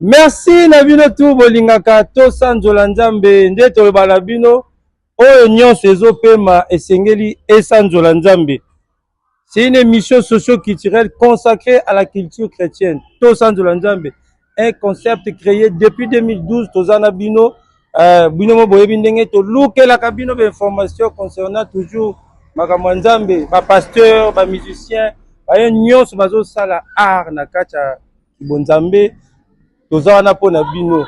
Merci na bino tu bolingaka to sanzola nzambe nde toloba na bino oyo nyonso ezopema esengeli esanzola nzambe. C'est une émission socio-culturelle consacrée à la culture chrétienne. To sanzola nzambe, un concept créé depuis 2012 tozana bino bino mo boyebi ndenge to lukelaka bino ba information concernant toujours makambo nzambe, ba pasteur, ba musicien, ba nyonso bazo sala art na kati ya bonzambe. Tozana pona bino.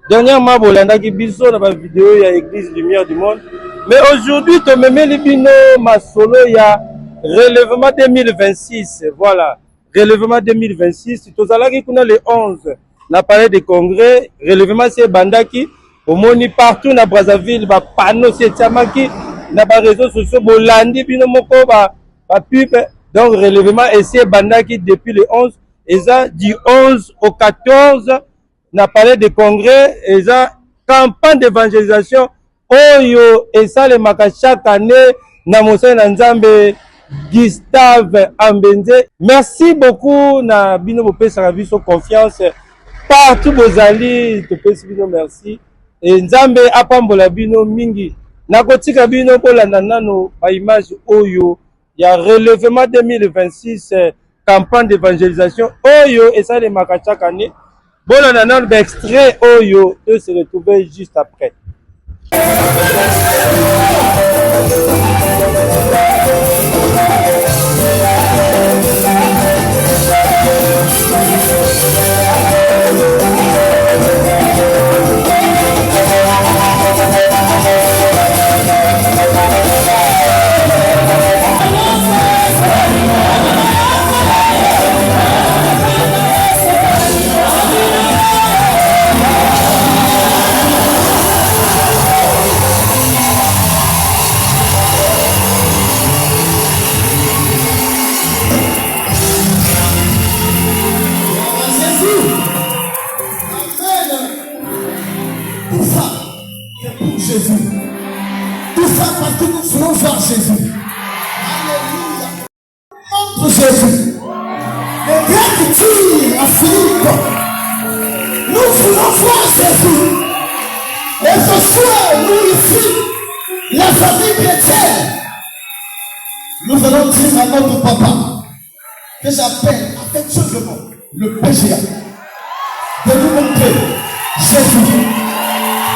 Dernièrement, bolandaki biso na ba vidéo ya Église Lumière du Monde. Mais aujourd'hui, tomemeli bino masolo ya relèvement 2026. Voilà, relèvement 2026. Tozalaki kuna le 11 na palais de congrès. Relèvement c'est bandaki. Omoni partout na Brazzaville ba panneau c'est tiamaki na ba réseaux sociaux bolandi bino moko ba pub. Donc relèvement et c'est bandaki depuis le 11. Et ça, du 11 au 14, na palais de congrès, et ça, campagne d'évangélisation, oyo, et ça, les maka chaque année, na Monseigneur Nzambe, Gustave Ambenze. Merci beaucoup, na bino bopé sarabiso confiance, partout bozali, topesi bino merci. Et Nzambe apambola bino mingi, na kotika bino bolanda nano, ba image oyo, ya relèvement 2026, campagne d'évangélisation oyo et ça les maka chaque année. Bon on a un extrait oyo de se retrouver juste après. Jésus. Tout ça parce que nous voulons voir Jésus. Alléluia. Montre Jésus. Le gars qui tire à Philippe. Nous voulons voir Jésus. Et ce soir, nous ici, la famille chrétienne, nous allons dire à notre papa que j'appelle affectueusement le PGA de nous montrer Jésus.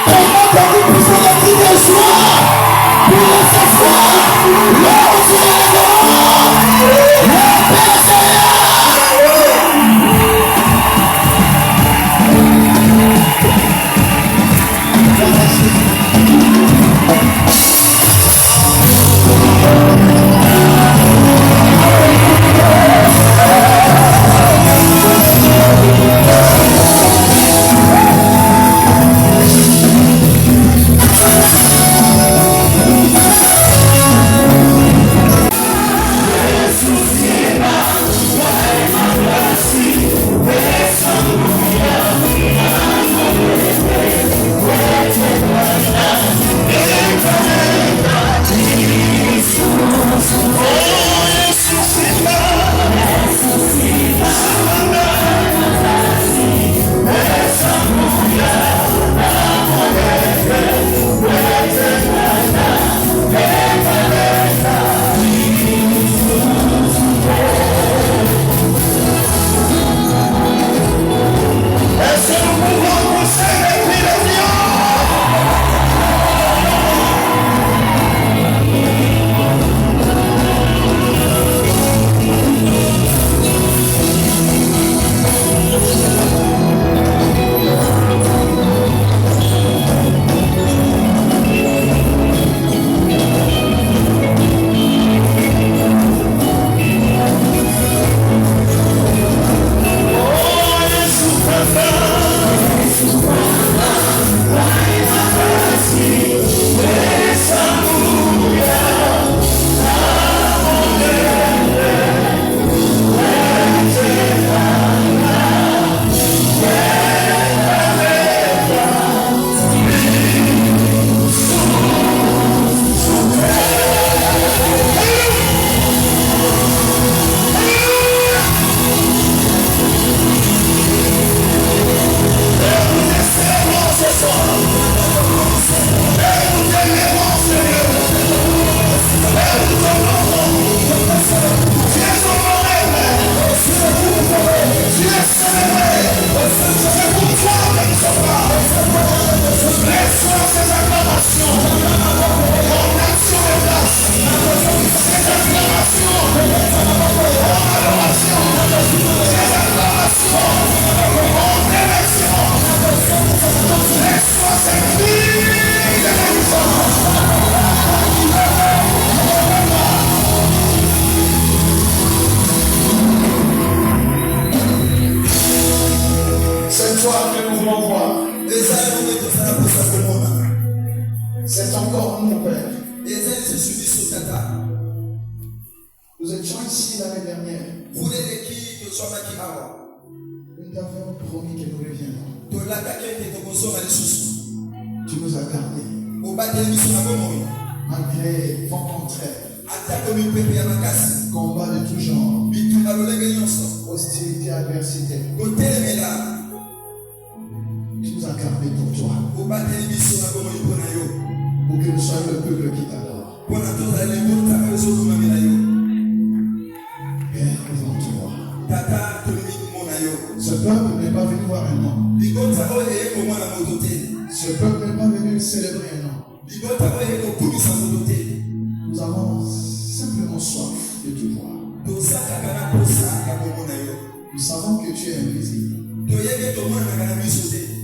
Comment nous pouvons le dire de joie pour le savoir, Nous étions ici l'année dernière. Nous t'avions promis que nous reviendrons. Tu nous as gardés. Malgré vent contraire. Combat de tout genre. Hostilité, adversité. Tu nous as gardés pour toi. Pour que nous soyons le peuple qui t'adore. Père, devant toi. Ce peuple n'est pas venu voir un homme. Ce peuple n'est pas venu célébrer un homme. Nous avons simplement soif de te voir. Nous savons que tu es invisible.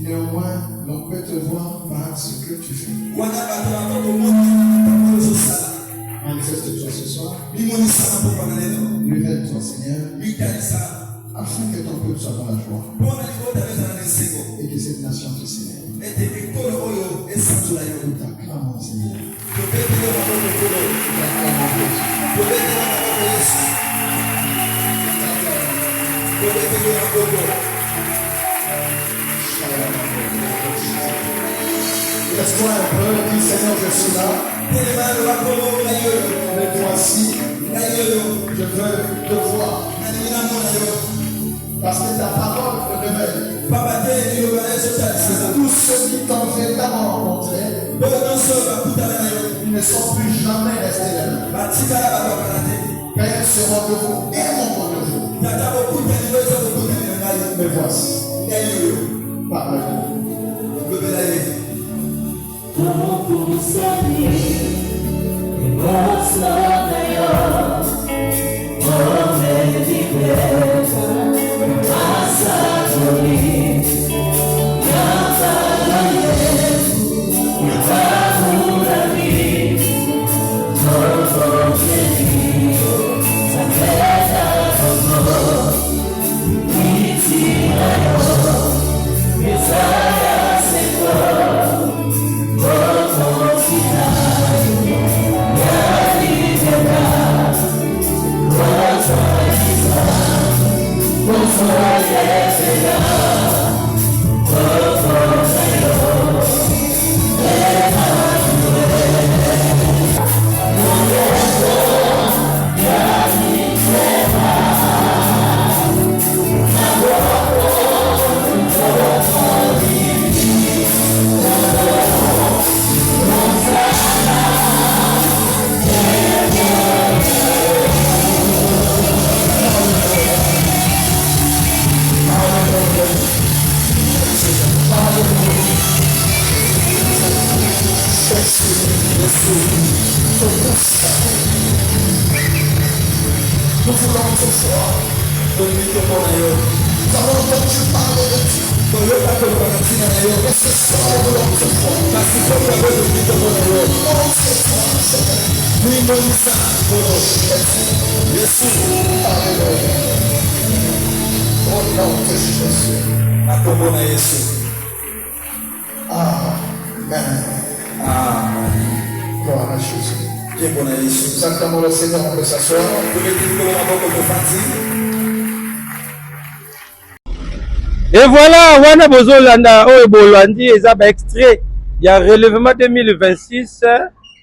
Néanmoins, l'on peut te voir par ce que tu fais. Manifeste-toi ce soir. Révèle-toi, Seigneur, afin que ton peuple soit dans la joie et que cette nation te célèbre. Nous t'acclamons, Seigneur. Laisse-toi un peu, dis Seigneur, je suis là. Mais voici, je veux te voir. Parce que ta parole me révèle. Tous ceux qui t'ont véritablement rencontré, ils ne sont plus jamais restés là. Père, ce rendez-vous est mon rendez-vous. Me voici. Parle-nous. Como saber, gosta maior, como liberta, passa por mim, canta a mim, todo feliz, sagrada amor, mentira, Messiah, Senhor. Nous voulons ce soir. Nous allons entendre parler de Dieu. Et ce soir, nous voulons te voir. Au nom de Jésus. Amen. Gloire à Jésus. Nous acclamons le Seigneur, on peut s'asseoir. Et voilà, wana bozolanda oyo bolandi eza ba extrait ya relèvement 2026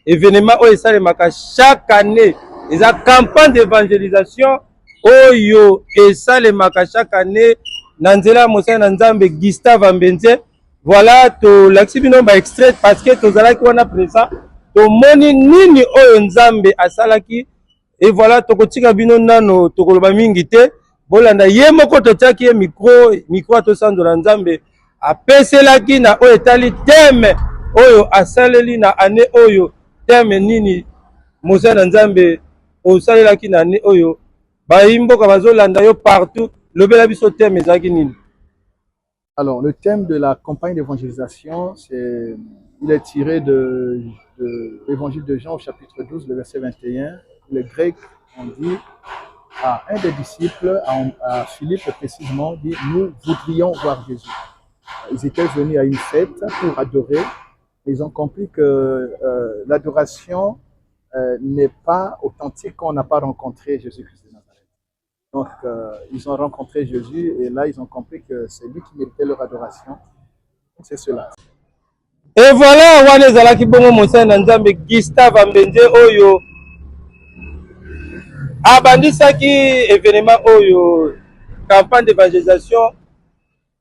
événement oyo esalemaka chaque année eza campagne d'évangélisation oyo esalemaka chaque année na nzela mosala na Nzambe Gustave Ambenze. Voilà tolakisi bino ba extrait parce que tozalaki wana présent tomoni nini oyo Nzambe asalaki. Et voilà tokotika bino nano tokoloba mingi te bolanda ye moko totiaki ye micro atosanzola Nzambe apeselaki na oyo etali teme oyo asaleli na ane oyo teme nini mosala na Nzambe osalelaki na ane oyo bayimboka bazolanda yo partout lobela biso teme ezalaki nini. Alors, le thème de la campagne d'évangélisation, il est tiré de l'évangile de Jean au chapitre 12, le verset 21. Les Grecs ont dit à un des disciples, à Philippe précisément, dit « Nous voudrions voir Jésus ». Ils étaient venus à une fête pour adorer. Ils ont compris que l'adoration n'est pas authentique quand on n'a pas rencontré Jésus-Christ de Nazareth. Donc, ils ont rencontré Jésus et là, ils ont compris que c'est lui qui méritait leur adoration. C'est cela. Et voilà, wana ezalaki bongo mosala na Nzambe Gustave Ambenze oyo abandisaki événement oyo campagne d'évangélisation.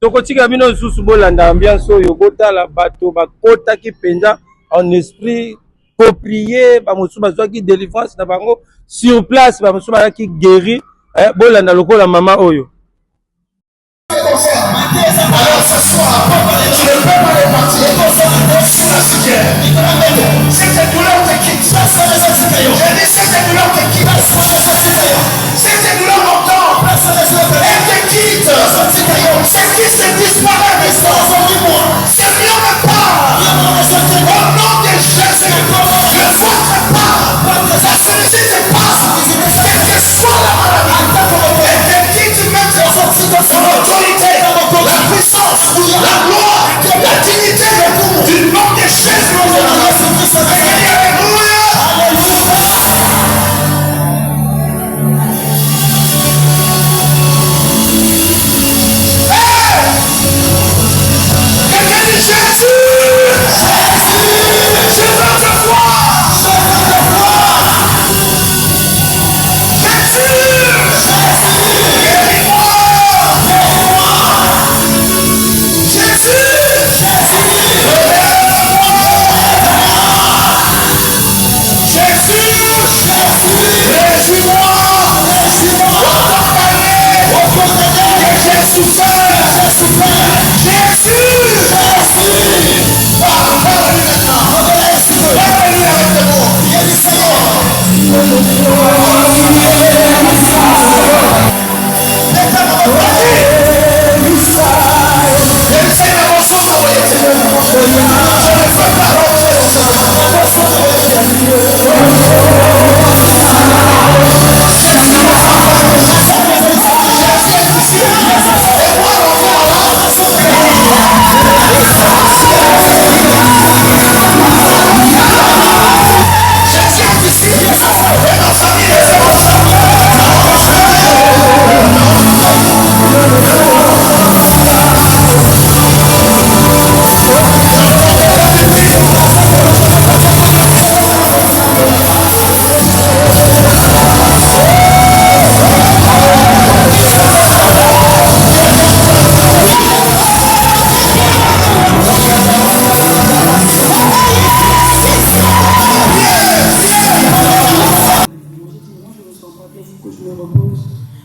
Tokotika bino susu bolanda ambiance oyo botala bato bakotaki penza en esprit pour prier ba mosu bazwaki délivrance na bango sur place ba mosu bazaki guéri bolanda lokola mama oyo. Alors ce soir, tu ne peux pas repartir sur la civière. Cette douleur te quitte. J'ai dit cette douleur te quitte. Cette douleur longtemps, elle te quitte. C'est qui se disparaît maintenant. Seigneur me parle. Au nom de Jésus, je votre part. La sollicite passe. Quelle que soit la maladie, elle te quitte maintenant. Son autorité, la puissance, la gloire, la dignité du nom de Jésus. Alléluia. Quelqu'un dit Jésus. Je veux te voir. Jésus.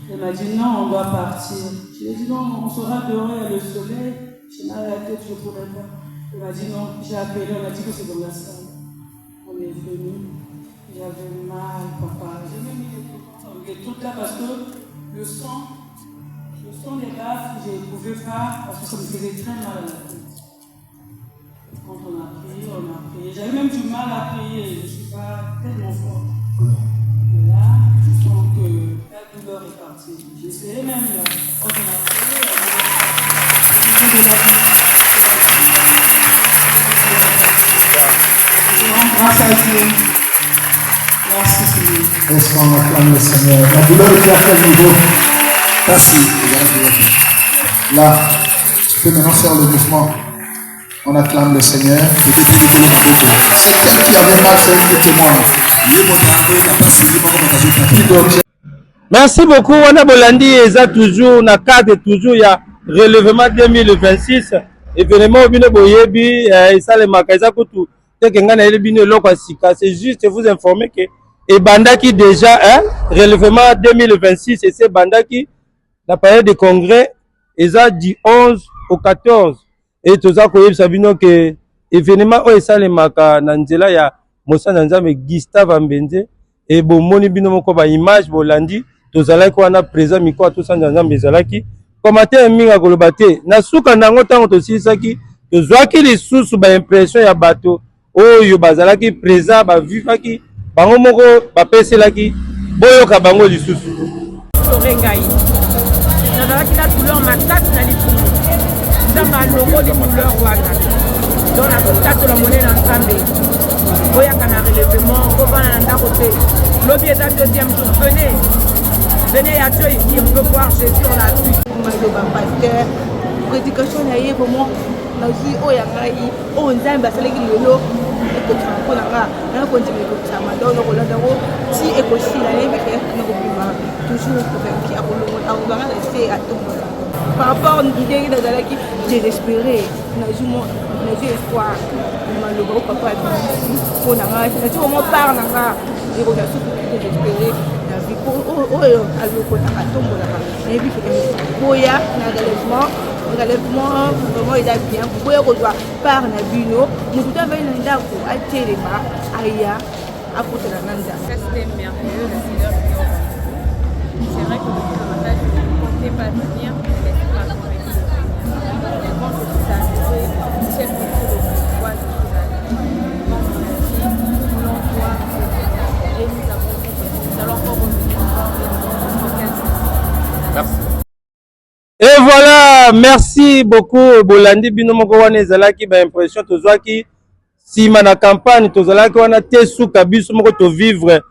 Elle m'a dit non, on doit partir. Je lui ai dit non, on sera dehors, il y a le soleil. J'ai mal à la tête, je ne pourrais pas. Elle m'a dit non, j'ai appelé, on a dit que c'est dans la salle. On est venu, j'avais mal, papa. J'ai même mis des trucs là parce que le son des baffes, je ne pouvais pas parce que ça me faisait très mal à la tête. Quand on a prié. J'avais même du mal à prier, je ne suis pas tellement forte. Et là, je sens que la douleur est partie. J'ai essayé même là, quand on a prié, je rends grâce à Dieu. Merci Seigneur. Est-ce qu'on acclame le Seigneur? La douleur est à quel niveau? Merci. Là, tu peux maintenant faire le mouvement. On acclame le Seigneur. C'est quelqu'un qui avait mal fait une témoin. Merci beaucoup. On a bolandi eza toujours na cadre toujours ya relèvement 2026 événement bino boyebi esale makaza kutu tekenga na ele bino eloko sika. C'est juste vous informer que et bandaki déjà relèvement 2026 et c'est bandaki la période de congrès eza du 11 au 14 et toza koyebisa bino que événement o esale maka na nzela ya Mosala Nzambe Gustave Ambenze et bomoni bino moko ba image bolandi tozalaki wana présent miko to sanja Nzambe ezalaki commentaire minga koloba te na suka nango tango tosilisaki tozwaki lisusu ba impression ya bato oyo bazalaki présent ba vivaki bango moko bapeselaki boyoka bango lisusu torengai nazalaki na douleur makasi na libumu nzambe alongoli douleur wana donc nakotatola monene na nzambe oyaka na relèvement ovanda na ndako te lobi eza deuxième jour venez à Dieu ici on peut voir Jésus on l'a vu maloba pasteur prédication na ye vraiment nazwi oyo ya ngai oyo nzambe asalaki lelo ekokima mpona nga nanga kondima ekokisama donc nakolanda yango ti ekosila nayebeke nakobima toujours koverki akolobanga na se atombola par rapport ndenge nazalaki désespéré nazwi espoir maloba o papa abimisi mpona nga nazwi vraiment part na nga ekoza suku désespéré na vie oyo alokotaka atombolaka nayebi keke boya na relèvement vraiment eza bien boya kozwa part na bino motu to avai na ndako atelema aya akotela na nzambe. C'était merveilleux, le Seigneur nous a rendu. C'est vrai que depuis le matin, je ne comptais pas venir, mais l'Esprit m'a convaincu de venir. Et quand je suis arrivée, j'ai compris le pourquoi je suis arrivée. Quand on a dit, nous voulons voir le Seigneur. Et nous avons dit, nous allons encore revenir voir le Seigneur. Merci. Et voilà, merci beaucoup Bolandi bino moko wana ezalaki ba impression tozwaki sima na campagne tozalaki wana te suka biso moko to vivre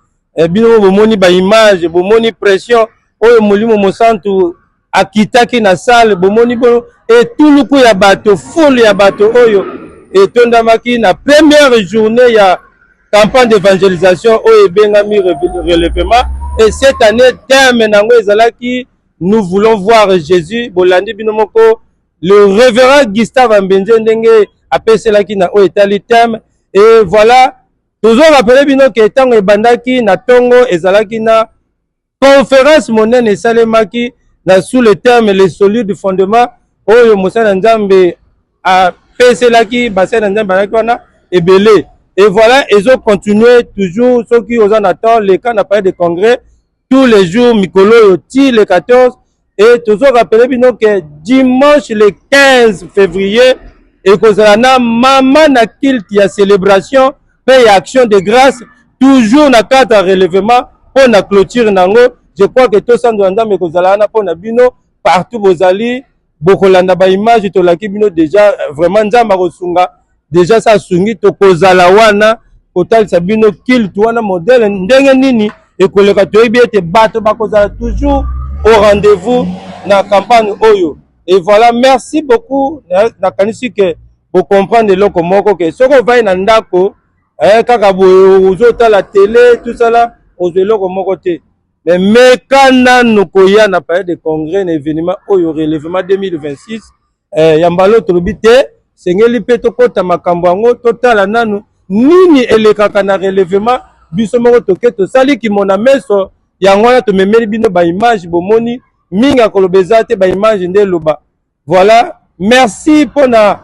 bino bomoni ba image bomoni pression oyo molimo mosantu akitaki na salle bomoni bo etuluku ya bato foule ya bato oyo etondamaki na première journée ya campagne d'évangélisation oyo ebengami relèvement et cette année thème nango ezalaki nous voulons voir Jésus. Bolandi binomoko le révérend Gustave Ambenze ndenge apeselaki na oetali thème et voilà toujours rappeler bino que tango ebandaki na tongo ezalaki na conférence monene esalemaki na sous le thème les solides fondements oyo mosala nzambe apeselaki basala nzambe banaki wana ebele et voilà ezo continuer toujours ceux qui osent en attendre les cas n'a pas de congrès tous les jours Mikolo Yoti le 14 et toujours rappeler bino que dimanche le 15 février et kozalana mama na culte ya célébration et action de grâce toujours na cadre relèvement pour na clôture nango je crois que tout ça nzambe kozalana pour na bino partout bozali bokolanda ba image to laki bino déjà vraiment nzamba kosunga déjà ça sungi to kozala wana kotalisa bino culte wana modèle ndenge nini ekoleka toyebi ete bato bakozala toujours au rendez-vous na campagne oyo et voilà merci beaucoup nakanisi que vous comprendre eloko moko que soko vai na ndako kaka ozota la télé tout ça là ozwa eloko moko te mais mekana nokoya na période de congrès na événement oyo relèvement 2026 ya mbalo tolobi te sengeli mpe tokota makambo yango totala nanu nini elekaka na relèvement biso moko toke tosali kimona meso yango wana tomemeli bino ba image bomoni mingi akoloba eza te ba image nde loba voilà merci mpona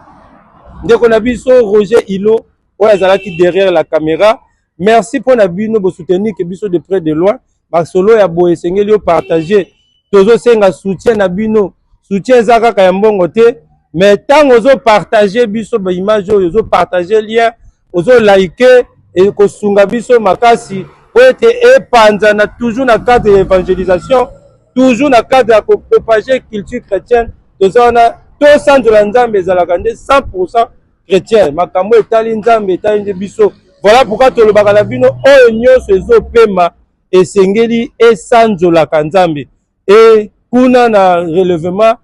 ndeko na biso Roger Ilo oyo azalaki derrière la caméra merci mpona bino bosoutenir ke biso de près de loin basolo ya boye esengeli opartage tozosenga soutien na bino soutien eza kaka ya mbongo te mais ntango ozopartage biso ba image oyo ozopartage lien ozolike ekosunga biso makasi po ete epanzana toujours na cadre d'évangélisation toujours na cadre ya propager culture chrétienne toza wana tosanzola nzambe ezalaka nde 100% chrétien makambo etali nzambe etali nde biso voilà pourquoi tolobaka na bino oyo nyonso ezopema esengeli esanzolaka nzambe e kuna na relèvement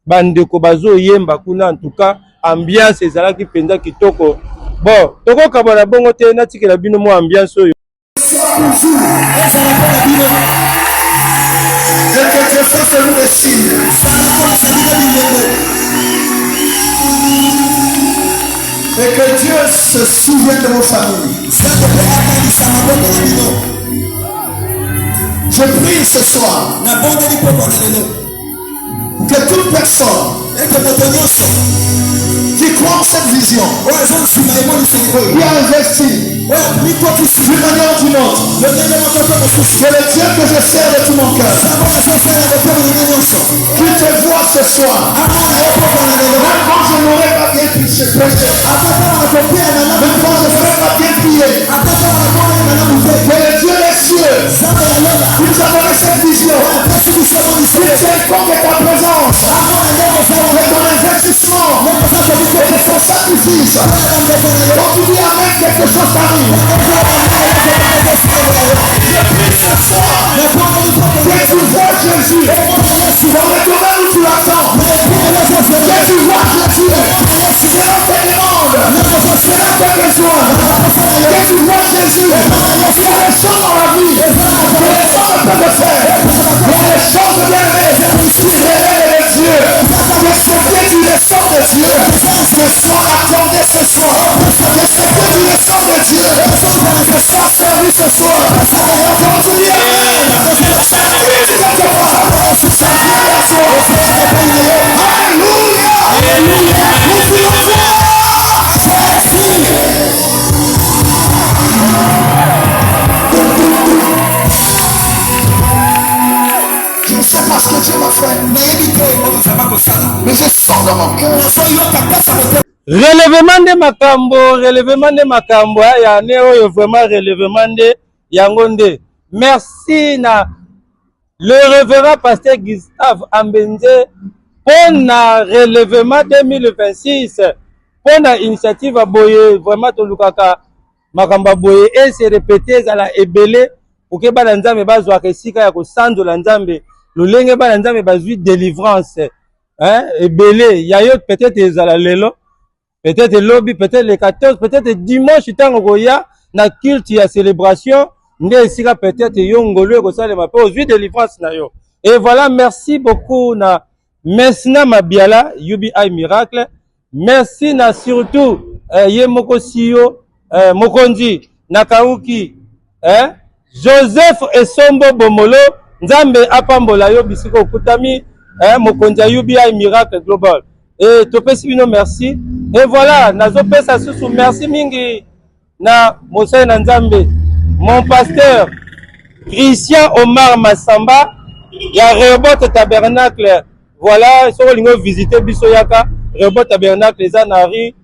bandeko bazoyemba kuna en tout cas ambiance ezalaki mpenza kitoko bon tokokabana bongo te natikela bino mo ambiance oyo et que Dieu se souvienne de vos familles. Je prie ce soir que toute personne qui croit en cette vision, qui a investi d'une manière ou d'une autre, que le Dieu que je sers de tout mon cœur, qui te voit ce soir, même quand je n'aurais pas bien prêché, même quand je n'aurais pas bien prié, que le Dieu des cieux, qui nous a donné cette vision, qui tient compte de ta présence, de ton investissement, et de ton sacrifice, sacrifice. Quand tu dis amen, quelque chose t'arrive. Je prie ce soir que tu vois Jésus dans le domaine où tu l'attends. Que tu vois Jésus. C'est là qu'on demande. C'est là qu'on a besoin. Que tu vois Jésus. Il y a des choses dans la vie que les hommes ne peuvent faire. Il y a des choses bien qui révèlent les dieux. Que ce que tu descends de Dieu, ce soir accordé ce soir. Que ce que tu descends de Dieu, que soit servi ce soir. Quand tu dis amen, ça crie quelque part. Ça vient à toi. Alléluia. Alléluia. Nous triomphons. Je ne sais pas ce que Dieu m'a fait, mais je sens dans mon cœur. Relèvement de makambo ya ne oyo vraiment relèvement de yangonde. Merci na le révérend pasteur Gustave Ambenze pour na relèvement 2026 pour na initiative à boye vraiment to lukaka makambo boye et se répéter za la ebele pour que bana nzambe bazwa kesika ya ko sandola nzambe lolenge bana nzambe bazwi délivrance hein ebele ya yo peut-être ezala lelo. Peut-être lobby, peut-être le 14, peut-être dimanche, tango goya, na culte ya célébration, nde sika peut-être yongolo ko sala ma aux délivrance na yo. Et voilà, merci beaucoup na Mesna Mabiala, UBI Miracle. Merci na surtout ye moko siyo Mokonzi Nakauki, Joseph Esombo Bomolo, Nzambe apambola yo bisiko kutami, Mokonzi UBI Miracle Global. Et topesi bino merci. Et voilà, nazo pesa susu merci mingi na Mosai na Nzambe. Mon pasteur Christian Omar Massamba ya Rehoboth Tabernacle. Voilà, so lingo visiter biso yaka Rehoboth Tabernacle eza na rue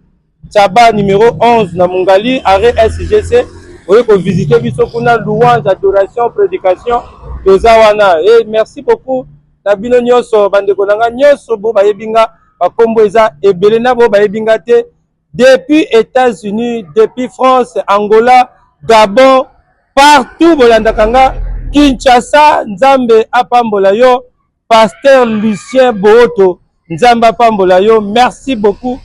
Tchaba numéro 11 na Mungali arrêt SGC. Oyo ko visiter biso kuna louange, adoration, prédication tozawana. Et merci beaucoup na bino nyonso bandeko nanga nyonso bo bayebinga bakombo eza ebele na bo bayebinga te depuis États-Unis, depuis France, Angola, Gabon, partout bolandaka nga Kinshasa. Nzambe apambola yo pasteur Lucien Booto, Nzambe apambola yo. Merci beaucoup